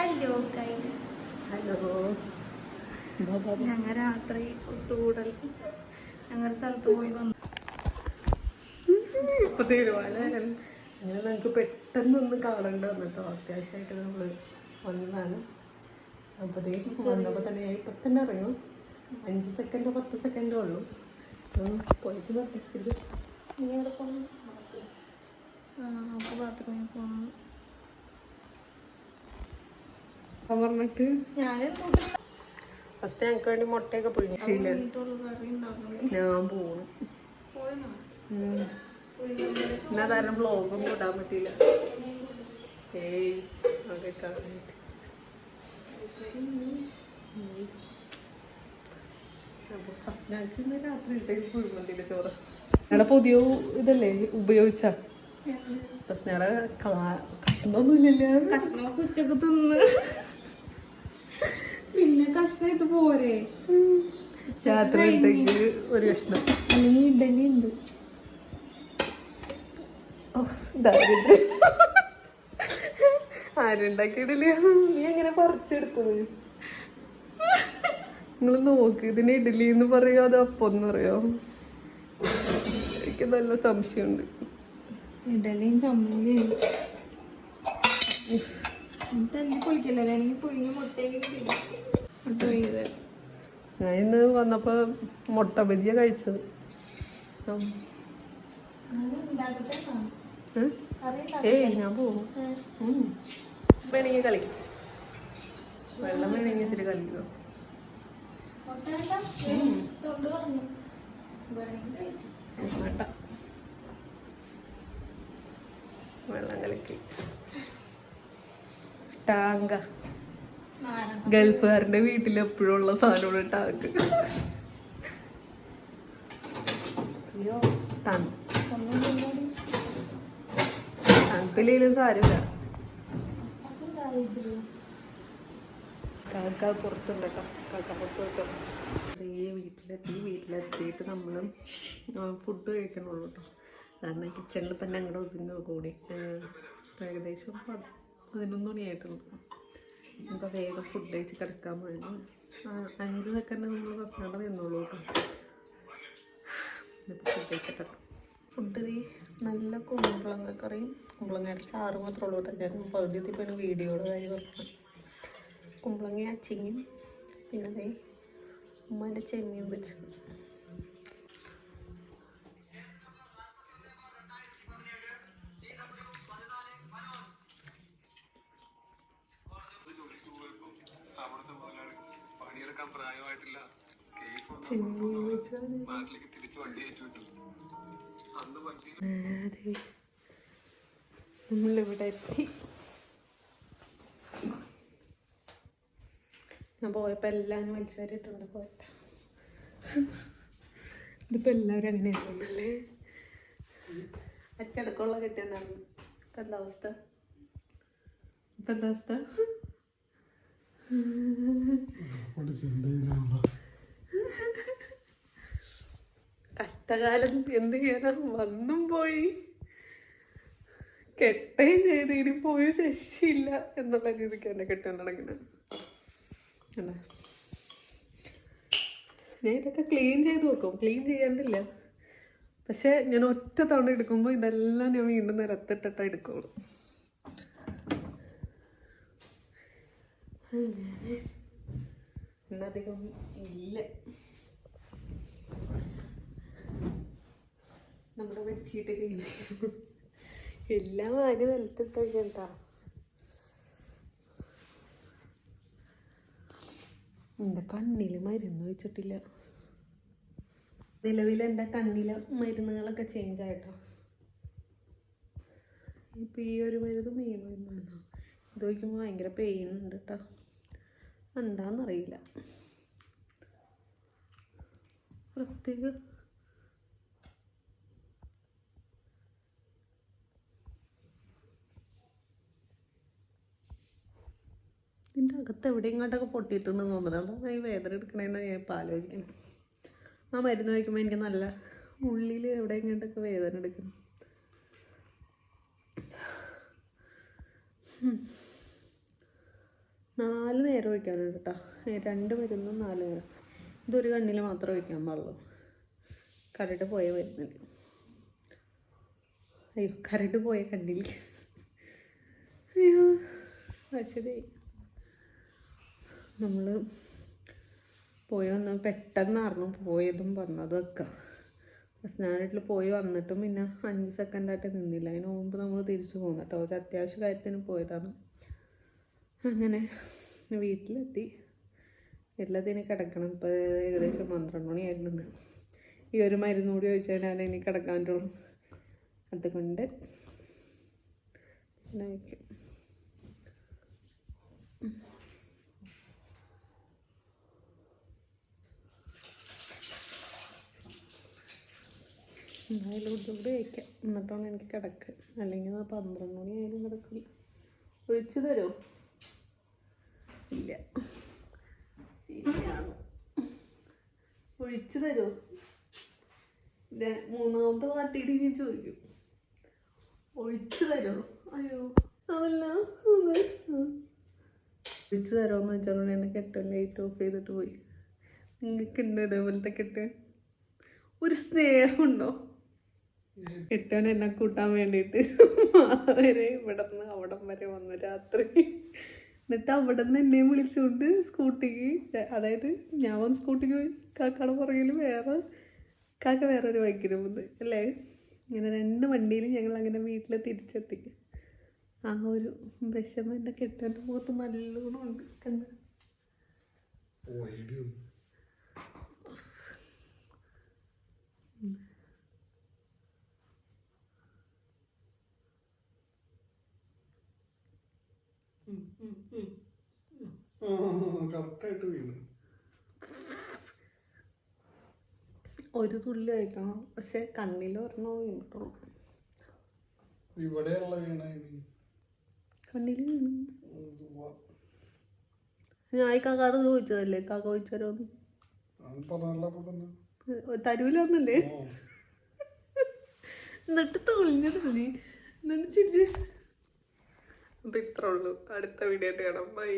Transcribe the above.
Hello guys. Hello. ഞങ്ങൾ രാത്രി ഒത്തുകൂടൽ ഞങ്ങളുടെ സ്ഥലത്ത് പോയി വന്നു. ഇപ്പൊ തീരുമാനം അങ്ങനെ നമുക്ക് പെട്ടെന്നൊന്ന് കാണണ്ട വന്നിട്ടോ. അത്യാവശ്യമായിട്ട് നമ്മൾ വന്നതാണ്. അപ്പോഴത്തേക്ക് വന്നപ്പോൾ തന്നെ ഇപ്പം തന്നെ ഇറങ്ങും. 5 സെക്കൻഡോ 10 സെക്കൻഡോ ഉള്ളൂ. പോയിട്ട് പിടിച്ചു ഇനി അവിടെ പോകണം. അപ്പോൾ ബാത്റൂമിൽ പോകണം പറഞ്ഞിട്ട് ഫസ്റ്റ് ഞങ്ങൾക്ക് വേണ്ടി മുട്ടയൊക്കെ പൊഴിച്ചില്ല. ഞാൻ പോകണം. എന്നാ കാരണം വ്ളോഗൊന്നും ഇടാൻ പറ്റിയില്ല. ഏയ് അതൊക്കെ അപ്പോൾ ഫസ്റ്റ് ഞങ്ങൾക്ക് ഇന്ന് രാത്രിയിലേക്ക് കുഴിമന്തിൻ്റെ ചോറ് ഞങ്ങളുടെ പുതിയ ഇതല്ലേ ഉപയോഗിച്ച ഫസ്റ്റ് ഞങ്ങളുടെ കഷ്ണമൊന്നുമില്ലല്ലോ. കഷ്ണമൊക്കെ ഉച്ചക്ക് തിന്ന് പിന്നെ കഷ്ണം ഇത് പോരെ. രാത്രിയിലേക്ക് ഒരു കഷ്ണം അല്ലെങ്കിൽ ഇഡലി ഉണ്ട്. ആരുണ്ടാക്കിയിടില്ല. നീ എങ്ങനെ പറിച്ചെടുത്തത്? നിങ്ങൾ നോക്ക്, ഇതിന് ഇഡലി എന്ന് പറയോ അത് അപ്പൊന്ന് പറയോ? എനിക്ക് നല്ല സംശയമുണ്ട്. ഇഡലിയും ചമ്മന്തിയും തല്ലി പൊളിക്കല്ലോ. വേണമെങ്കിൽ പുഴുങ്ങി മുട്ടയെങ്കിലും ഞാൻ ഇന്ന് വന്നപ്പോ മുട്ട ബജിയ കഴിച്ചത്. ഏയ് ഞാൻ പോകും. വേണമെങ്കിൽ കളിക്കും. വെള്ളം വേണമെങ്കിൽ ഇച്ചിരി കളിക്കുക. വേണ്ട, വെള്ളം കളിക്ക്. ടാങ്ക ഗൾഫുകാരന്റെ വീട്ടിൽ എപ്പോഴും ഉള്ള സാധനമാണ് ടാങ്ക്. തണുപ്പില്ലേലും സാരമില്ല. കാക്ക പുറത്തുണ്ട് കേട്ടോ. കാക്ക പുറത്ത് കേട്ടോ. ഈ വീട്ടിലെത്തിയിട്ട് നമ്മൾ ഫുഡ് കഴിക്കണുള്ളൂ കേട്ടോ. കാരണം കിച്ചണിൽ തന്നെ അങ്ങോട്ട് ഒതുങ്ങി കൂടി ഏകദേശം 11 മണിയായിട്ടുണ്ട്. അപ്പോൾ വേഗം ഫുഡ് കഴിച്ച് കിടക്കാൻ വേണ്ടി 5 സെക്കൻഡ് നമ്മൾ കഷ്ണോടെ നിന്നോളൂ കേട്ടോ. ഇപ്പോൾ ഫുഡ് കഴിച്ചിട്ടോ. ഫുഡ് നല്ല കുമ്പളങ്ങ കറിയും കുമ്പളങ്ങയുടെ ചാറ് മാത്രമേ ഉള്ളൂ കേട്ടോ. ഞാൻ പകുതി എത്തിയപ്പോൾ വീഡിയോയുടെ കാര്യം പറഞ്ഞു. കുമ്പളങ്ങ അച്ചിങ്ങയും പിന്നെ ഉമ്മാൻ്റെ ചെമ്മീൻ വെച്ചത്. നമ്മളിവിടെ എത്തി. ഞാൻ പോയപ്പോൾ എല്ലാവരും മത്സരമായിട്ടുണ്ട്. പോയപ്പോൾ ഇതിപ്പോൾ എല്ലാവരും അങ്ങനെയാണല്ലേ. അച്ചടക്കമുള്ള കിട്ടിയെന്നാണ്. ഇപ്പം എന്താ അവസ്ഥ? കഷ്ടകാലം എന്ത് ചെയ്യാനാ. വന്നും പോയി കെട്ടുകയും ചെയ്ത് ഇനി പോയി രക്ഷയില്ല എന്നുള്ള രീതിക്ക് എന്നെ കെട്ടാൻ തുടങ്ങുന്നത്. ഞാൻ ഇതൊക്കെ ക്ലീൻ ചെയ്ത് വെക്കും. ക്ലീൻ ചെയ്യാണ്ടില്ല. പക്ഷെ ഞാൻ ഒറ്റ തവണ എടുക്കുമ്പോൾ ഇതെല്ലാം ഞാൻ വീണ്ടും നിരത്തിട്ടിട്ടാണ് എടുക്കുള്ളൂ. ഇന്നധികം ഇല്ല. നമ്മുടെ ബെഡ്ഷീറ്റ് ക്ലീൻ എല്ലാം ആര് നിലത്തിട്ടാ. എൻ്റെ കണ്ണിൽ മരുന്ന് വെച്ചിട്ടില്ല. നിലവിൽ എൻ്റെ കണ്ണിലെ മരുന്നുകളൊക്കെ ചേഞ്ച് ആയിട്ടോ. ഇപ്പം ഈ ഒരു മരുന്നും ഈ മരുന്നുണ്ടോ. ഇത് വയ്ക്കുമ്പോൾ ഭയങ്കര പെയിൻ ഉണ്ട് കേട്ടോ. എന്താണെന്നറിയില്ല. പ്രത്യേക ഇതിൻ്റെ അകത്ത് എവിടെ ഇങ്ങോട്ടൊക്കെ പൊട്ടിയിട്ടുണ്ടെന്ന് തോന്നുന്നത്. അതാണ് ഈ വേദന എടുക്കണേന്ന് ഞാൻ ഇപ്പോൾ ആലോചിക്കണം. ആ മരുന്ന് വയ്ക്കുമ്പോൾ എനിക്ക് നല്ല ഉള്ളിൽ എവിടെ ഇങ്ങോട്ടൊക്കെ വേദന എടുക്കണം. 4 നേരം ഒഴിക്കാനുണ്ട് കേട്ടോ. 2 മരുന്നും 4 നേരം. ഇതൊരു കണ്ണിൽ മാത്രമേ ഒഴിക്കാൻ പാടുള്ളൂ. കരട് പോയ മരുന്നിൽ. അയ്യോ, കരട് പോയ കണ്ണിൽ. അയ്യോ ശരി. നമ്മൾ പോയി വന്ന് പെട്ടെന്നായിരുന്നു പോയതും പറഞ്ഞതും ഒക്കെ. സ്നാനത്തിൽ പോയി വന്നിട്ടും പിന്നെ 5 സെക്കൻഡായിട്ട് നിന്നില്ല. അതിന് മുമ്പ് നമ്മൾ തിരിച്ചു പോകുന്നു കേട്ടോ. ഒരു അത്യാവശ്യ കാര്യത്തിന് പോയതാണ്. അങ്ങനെ വീട്ടിലെത്തി. എല്ലാത്തിനും കിടക്കണം. ഇപ്പോൾ ഏകദേശം 12 മണിയായിട്ടുണ്ട്. ഈ ഒരു മരുന്ന് കൂടി ചോദിച്ചാൽ ഞാൻ ഇനി കിടക്കാൻ പറ്റുള്ളൂ. അതുകൊണ്ട് വയ്ക്കും. എന്തായാലും ഇതുകൂടി വയ്ക്കാം. എന്നിട്ടാണ് എനിക്ക് കിടക്കുക. അല്ലെങ്കിൽ 12 മണിയായാലും കിടക്കില്ല. ഒഴിച്ചു തരുമോ? ഇല്ല. ഒഴിച്ചു തരുമോ? മൂന്നാമത്തെ പാർട്ടിയുടെ ഞാൻ ചോദിക്കും. ഒഴിച്ചു തരുമോ? അയ്യോ അതല്ല, ഒഴിച്ചു തരുമോന്ന് വെച്ചാൽ എന്നെ കെട്ടാൻ ലൈറ്റ് ഓഫ് ചെയ്തിട്ട് പോയി. നിങ്ങൾക്ക് ഉണ്ട് ഇതേപോലത്തെ കെട്ട്? ഒരു സ്നേഹമുണ്ടോ? കെട്ടാൻ എന്നെ കൂട്ടാൻ വേണ്ടിയിട്ട് വരെ ഇവിടെ നിന്ന് അവിടം വരെ വന്നു രാത്രി. എന്നിട്ട് അവിടെ നിന്ന് എന്നെ വിളിച്ചുകൊണ്ട് സ്കൂട്ടിക്ക്, അതായത് ഞാൻ വന്ന് സ്കൂട്ടിക്ക് പോയി, കാക്കയുടെ പുറകിൽ കാക്ക വേറൊരു ബൈക്കിന് പോകുന്നത് അല്ലേ. ഇങ്ങനെ 2 വണ്ടിയിലും ഞങ്ങൾ അങ്ങനെ വീട്ടിൽ തിരിച്ചെത്തി. ആ ഒരു വിഷമം എൻ്റെ കെട്ടാൻ്റെ മുഖത്ത് നല്ലോണം ഉണ്ട്. കണ്ട കറക്റ്റായിട്ട് വീണു. ഒരു തുള്ളി കഴിക്കണം, പക്ഷെ കണ്ണിൽ ഒരെണ്ണം വീണിട്ടുള്ളൂ. ഇവിടെയുള്ള വീണ കണ്ണിൽ വീണു. ഞാൻ ഈ കാക്കാട് ചോദിച്ചതല്ലേ, കാക്ക ചോദിച്ചാലോന്ന് തരൂലൊന്നല്ലേ. എന്നിട്ട് തുള്ളിഞ്ഞതല്ലേ, എന്നിട്ട് ചിരിച്ച്. അപ്പം ഇത്രേ ഉള്ളൂ. അടുത്ത വീഡിയോ ആയിട്ട് കാണാം. ബൈ.